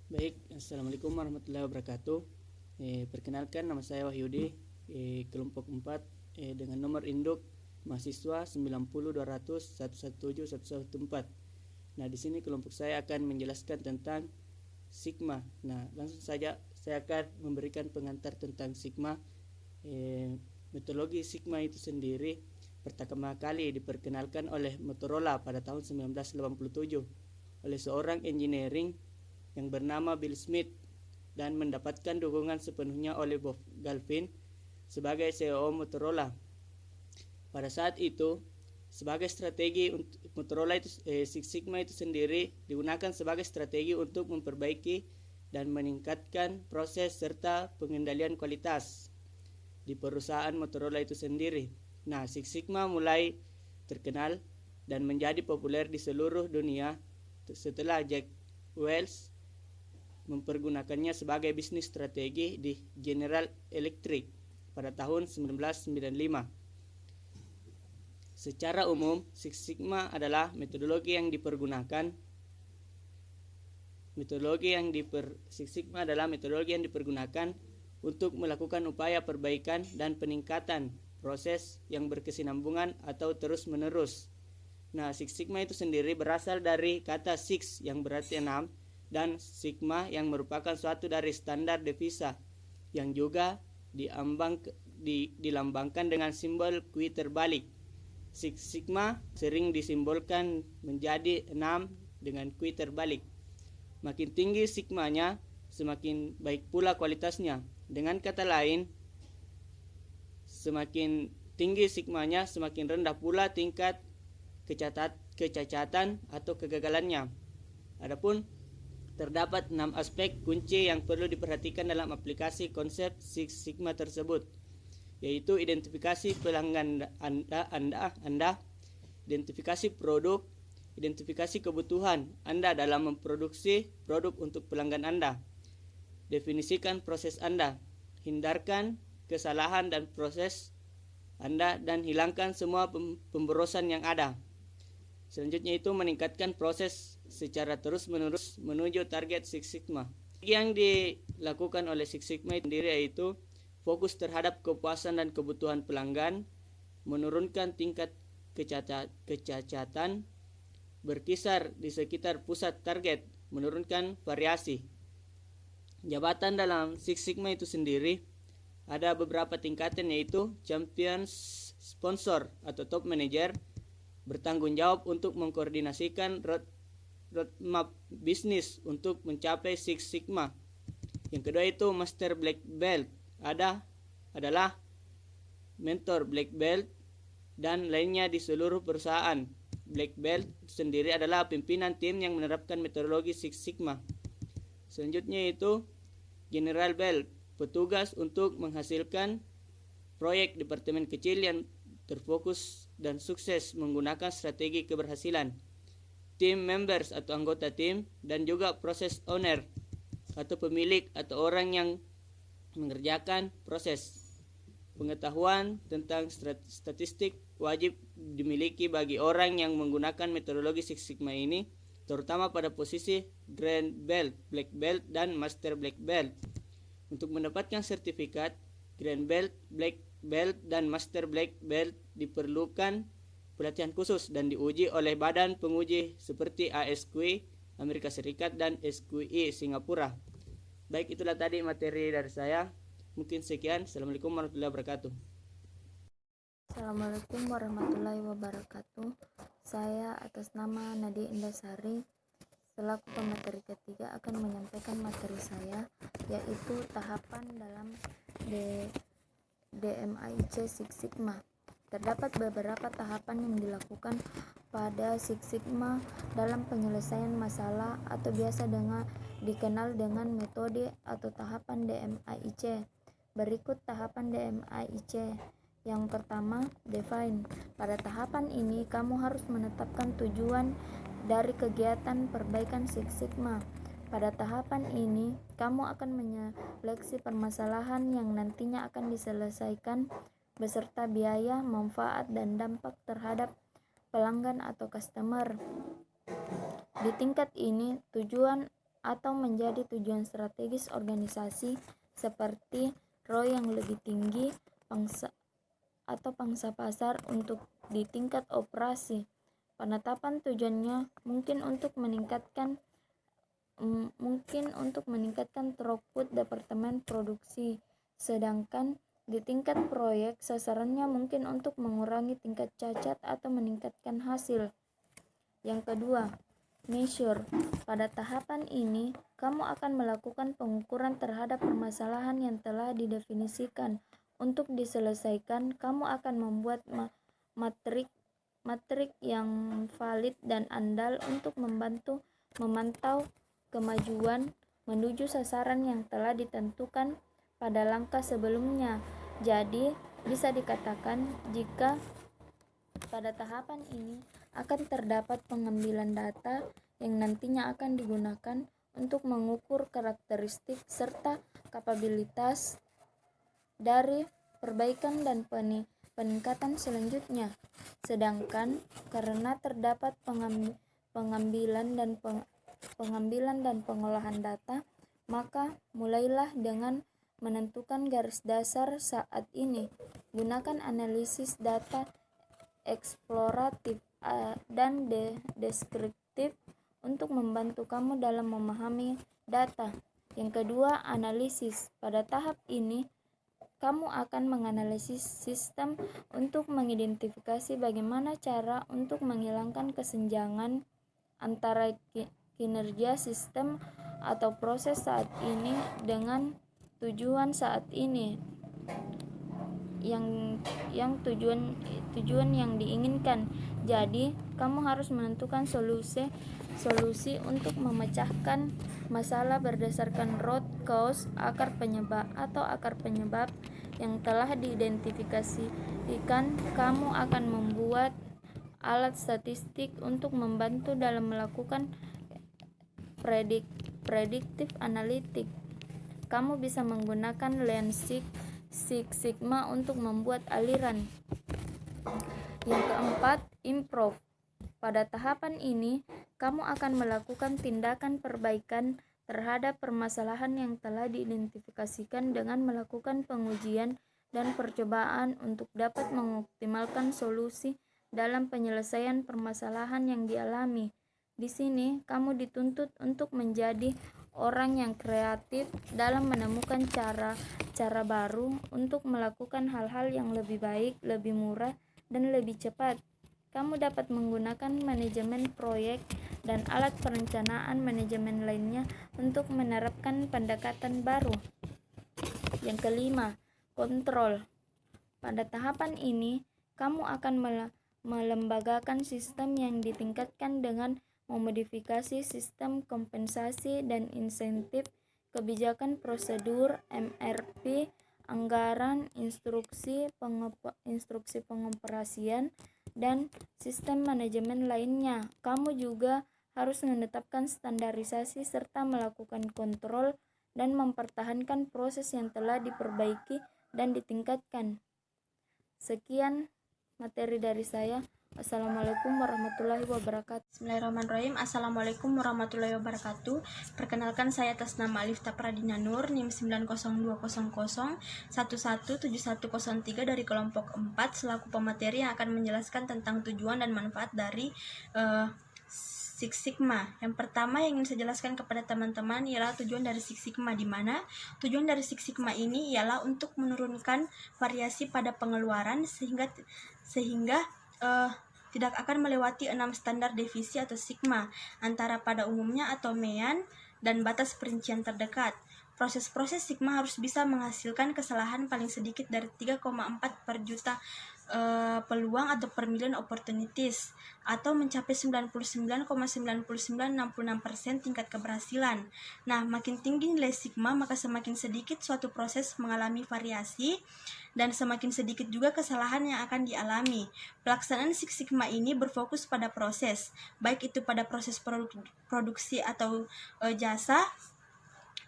Baik, Assalamualaikum warahmatullahi wabarakatuh. Perkenalkan, nama saya Wahyudi, kelompok 4, dengan nomor induk mahasiswa 902001171114. Nah, di sini kelompok saya akan menjelaskan tentang sigma. Nah, langsung saja saya akan memberikan pengantar tentang sigma. Metodologi sigma itu sendiri pertama kali diperkenalkan oleh Motorola pada tahun 1987 oleh seorang engineering yang bernama Bill Smith dan mendapatkan dukungan sepenuhnya oleh Bob Galvin sebagai CEO Motorola. Pada saat itu, sebagai strategi untuk Motorola itu, Six Sigma itu sendiri digunakan sebagai strategi untuk memperbaiki dan meningkatkan proses serta pengendalian kualitas di perusahaan Motorola itu sendiri. Nah, Six Sigma mulai terkenal dan menjadi populer di seluruh dunia setelah Jack Welch mempergunakannya sebagai bisnis strategi di General Electric pada tahun 1995. Secara umum, Six Sigma adalah metodologi yang dipergunakan untuk melakukan upaya perbaikan dan peningkatan proses yang berkesinambungan atau terus-menerus. Nah, Six Sigma itu sendiri berasal dari kata six yang berarti 6 dan sigma yang merupakan suatu dari standar devisa yang juga dilambangkan dengan simbol Q terbalik. Six Sigma sering disimbolkan menjadi 6 dengan Q terbalik. Makin tinggi sigmanya, semakin baik pula kualitasnya. Dengan kata lain, semakin tinggi sigmanya, semakin rendah pula tingkat kecacatan atau kegagalannya. Adapun terdapat 6 aspek kunci yang perlu diperhatikan dalam aplikasi konsep Six Sigma tersebut, yaitu identifikasi pelanggan Anda, identifikasi produk, identifikasi kebutuhan Anda dalam memproduksi produk untuk pelanggan Anda, definisikan proses Anda, hindarkan kesalahan dan proses Anda, dan hilangkan semua pemborosan yang ada. Selanjutnya itu meningkatkan proses secara terus-menerus menuju target Six Sigma. Yang dilakukan oleh Six Sigma sendiri yaitu fokus terhadap kepuasan dan kebutuhan pelanggan, menurunkan tingkat kecacatan, berkisar di sekitar pusat target, menurunkan variasi. Jabatan dalam Six Sigma itu sendiri ada beberapa tingkatan, yaitu champion sponsor atau top manager, bertanggung jawab untuk mengkoordinasikan roadmap bisnis untuk mencapai Six Sigma. Yang kedua itu master black belt, adalah mentor black belt dan lainnya di seluruh perusahaan. Black belt sendiri adalah pimpinan tim yang menerapkan metodologi Six Sigma. Selanjutnya itu general belt, petugas untuk menghasilkan proyek departemen kecil yang terfokus dan sukses menggunakan strategi keberhasilan. Team members atau anggota tim, dan juga process owner atau pemilik atau orang yang mengerjakan proses. Pengetahuan tentang statistik wajib dimiliki bagi orang yang menggunakan metodologi Six Sigma ini, terutama pada posisi Grand Belt, Black Belt, dan Master Black Belt. Untuk mendapatkan sertifikat Grand Belt, Black Belt, dan Master Black Belt diperlukan pelatihan khusus dan diuji oleh badan penguji seperti ASQI Amerika Serikat dan SQI Singapura. Baik, itulah tadi materi dari saya. Mungkin sekian. Assalamualaikum warahmatullahi wabarakatuh. Assalamualaikum warahmatullahi wabarakatuh. Saya atas nama Nadia Indasari selaku pemateri ketiga akan menyampaikan materi saya, yaitu tahapan dalam DMAIC Six Sigma. Terdapat beberapa tahapan yang dilakukan pada Six Sigma dalam penyelesaian masalah atau biasa dikenal dengan metode atau tahapan DMAIC. Berikut tahapan DMAIC. Yang pertama, define. Pada tahapan ini, kamu harus menetapkan tujuan dari kegiatan perbaikan Six Sigma. Pada tahapan ini, kamu akan menyeleksi permasalahan yang nantinya akan diselesaikan beserta biaya, manfaat, dan dampak terhadap pelanggan atau customer. Di tingkat ini, tujuan atau menjadi tujuan strategis organisasi seperti ROI yang lebih tinggi pangsa pasar untuk di tingkat operasi. Penetapan tujuannya mungkin untuk meningkatkan throughput departemen produksi, sedangkan di tingkat proyek sasarannya mungkin untuk mengurangi tingkat cacat atau meningkatkan hasil. Yang kedua, measure. Pada tahapan ini, kamu akan melakukan pengukuran terhadap permasalahan yang telah didefinisikan. Untuk diselesaikan, kamu akan membuat matrik yang valid dan andal untuk memantau kemajuan menuju sasaran yang telah ditentukan pada langkah sebelumnya. Jadi, bisa dikatakan jika pada tahapan ini akan terdapat pengambilan data yang nantinya akan digunakan untuk mengukur karakteristik serta kapabilitas dari perbaikan dan peningkatan selanjutnya. Sedangkan karena terdapat pengambilan dan pengolahan data, maka mulailah dengan menentukan garis dasar saat ini. Gunakan analisis data eksploratif dan deskriptif untuk membantu kamu dalam memahami data. Yang kedua, analisis. Pada tahap ini, kamu akan menganalisis sistem untuk mengidentifikasi bagaimana cara untuk menghilangkan kesenjangan antara kinerja sistem atau proses saat ini dengan tujuan saat ini, yang tujuan yang diinginkan. Jadi, kamu harus menentukan solusi untuk memecahkan masalah berdasarkan root cause, akar penyebab yang telah diidentifikasikan. Kamu akan membuat alat statistik untuk membantu dalam melakukan predictive analytics. Kamu bisa menggunakan lens Six Sigma untuk membuat aliran. Yang keempat, improve. Pada tahapan ini, kamu akan melakukan tindakan perbaikan terhadap permasalahan yang telah diidentifikasikan dengan melakukan pengujian dan percobaan untuk dapat mengoptimalkan solusi dalam penyelesaian permasalahan yang dialami. Di sini, kamu dituntut untuk menjadi orang yang kreatif dalam menemukan cara baru untuk melakukan hal-hal yang lebih baik, lebih murah, dan lebih cepat. Kamu dapat menggunakan manajemen proyek dan alat perencanaan manajemen lainnya untuk menerapkan pendekatan baru. Yang kelima, kontrol. Pada tahapan ini, kamu akan melembagakan sistem yang ditingkatkan dengan memodifikasi sistem kompensasi dan insentif, kebijakan prosedur, MRP, anggaran, instruksi pengoperasian, dan sistem manajemen lainnya. Kamu juga harus menetapkan standarisasi serta melakukan kontrol dan mempertahankan proses yang telah diperbaiki dan ditingkatkan. Sekian materi dari saya. Assalamualaikum warahmatullahi wabarakatuh. Bismillahirrahmanirrahim. Assalamualaikum warahmatullahi wabarakatuh. Perkenalkan, saya atas nama Alifta Pradina Nur, NIM 90200117103 dari kelompok 4 selaku pemateri yang akan menjelaskan tentang tujuan dan manfaat dari Six Sigma. Yang pertama yang ingin saya jelaskan kepada teman-teman ialah tujuan dari Six Sigma, di mana tujuan dari Six Sigma ini ialah untuk menurunkan variasi pada pengeluaran sehingga tidak akan melewati 6 standar devisi atau sigma antara pada umumnya atau mean dan batas perincian terdekat. Proses-proses sigma harus bisa menghasilkan kesalahan paling sedikit dari 3,4 per juta peluang atau per million opportunities, atau mencapai 99,9966% tingkat keberhasilan. Nah, makin tinggi nilai sigma, maka semakin sedikit suatu proses mengalami variasi dan semakin sedikit juga kesalahan yang akan dialami. Pelaksanaan Six Sigma ini berfokus pada proses, baik itu pada proses produksi atau jasa,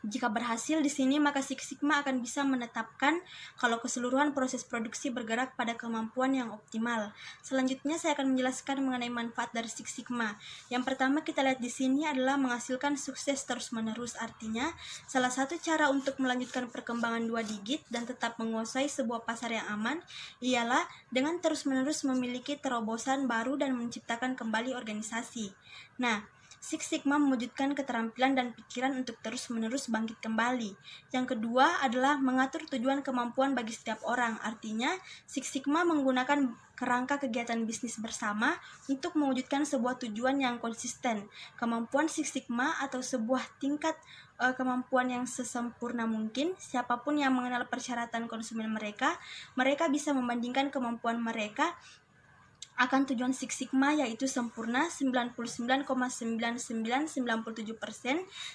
Jika berhasil di sini, maka Six Sigma akan bisa menetapkan kalau keseluruhan proses produksi bergerak pada kemampuan yang optimal. Selanjutnya saya akan menjelaskan mengenai manfaat dari Six Sigma. Yang pertama kita lihat di sini adalah menghasilkan sukses terus-menerus. Artinya, salah satu cara untuk melanjutkan perkembangan 2 digit dan tetap menguasai sebuah pasar yang aman ialah dengan terus-menerus memiliki terobosan baru dan menciptakan kembali organisasi. Nah, Six Sigma mewujudkan keterampilan dan pikiran untuk terus-menerus bangkit kembali. Yang kedua adalah mengatur tujuan kemampuan bagi setiap orang. Artinya, Six Sigma menggunakan kerangka kegiatan bisnis bersama untuk mewujudkan sebuah tujuan yang konsisten. Kemampuan Six Sigma atau sebuah tingkat kemampuan yang sesempurna mungkin. Siapapun yang mengenal persyaratan konsumen mereka bisa membandingkan kemampuan mereka akan tujuan Six Sigma, yaitu sempurna 99,9997%,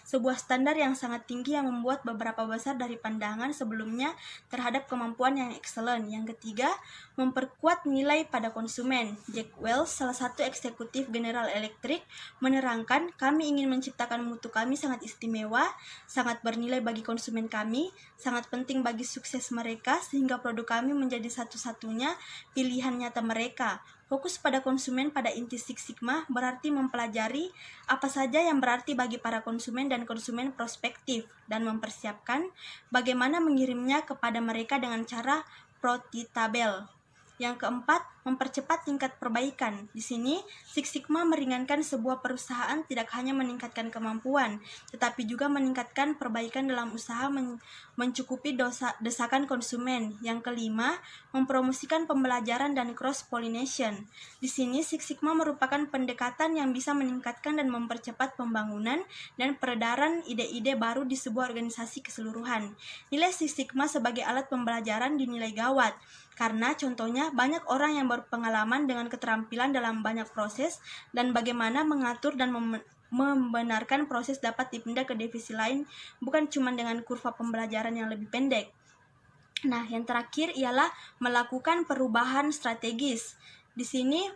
sebuah standar yang sangat tinggi yang membuat beberapa besar dari pandangan sebelumnya terhadap kemampuan yang excellent. Yang ketiga, memperkuat nilai pada konsumen. Jack Welch, salah satu eksekutif General Electric, menerangkan, kami ingin menciptakan mutu kami sangat istimewa, sangat bernilai bagi konsumen kami, sangat penting bagi sukses mereka, sehingga produk kami menjadi satu-satunya pilihan nyata mereka. Fokus pada konsumen pada inti Six Sigma berarti mempelajari apa saja yang berarti bagi para konsumen dan konsumen prospektif dan mempersiapkan bagaimana mengirimnya kepada mereka dengan cara profitable. Yang keempat, mempercepat tingkat perbaikan. Di sini, Six Sigma meringankan sebuah perusahaan tidak hanya meningkatkan kemampuan, tetapi juga meningkatkan perbaikan dalam usaha mencukupi desakan konsumen. Yang kelima, mempromosikan pembelajaran dan cross-pollination. Di sini, Six Sigma merupakan pendekatan yang bisa meningkatkan dan mempercepat pembangunan dan peredaran ide-ide baru di sebuah organisasi keseluruhan. Nilai Six Sigma sebagai alat pembelajaran dinilai gawat, karena contohnya banyak orang yang berpengalaman dengan keterampilan dalam banyak proses dan bagaimana mengatur dan membenarkan proses dapat dipindah ke divisi lain, bukan cuma dengan kurva pembelajaran yang lebih pendek. Nah, yang terakhir ialah melakukan perubahan strategis. Di sini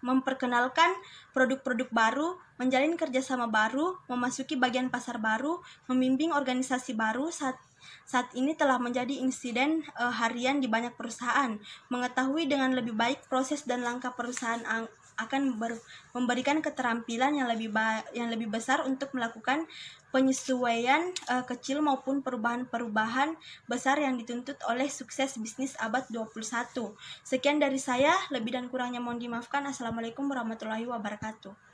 memperkenalkan produk-produk baru, menjalin kerjasama baru, memasuki bagian pasar baru, membimbing organisasi baru saat ini telah menjadi insiden harian di banyak perusahaan. Mengetahui dengan lebih baik proses dan langkah perusahaan akan memberikan keterampilan yang lebih besar untuk melakukan penyesuaian kecil maupun perubahan-perubahan besar yang dituntut oleh sukses bisnis abad 21. Sekian dari saya, lebih dan kurangnya mohon dimaafkan. Assalamualaikum warahmatullahi wabarakatuh.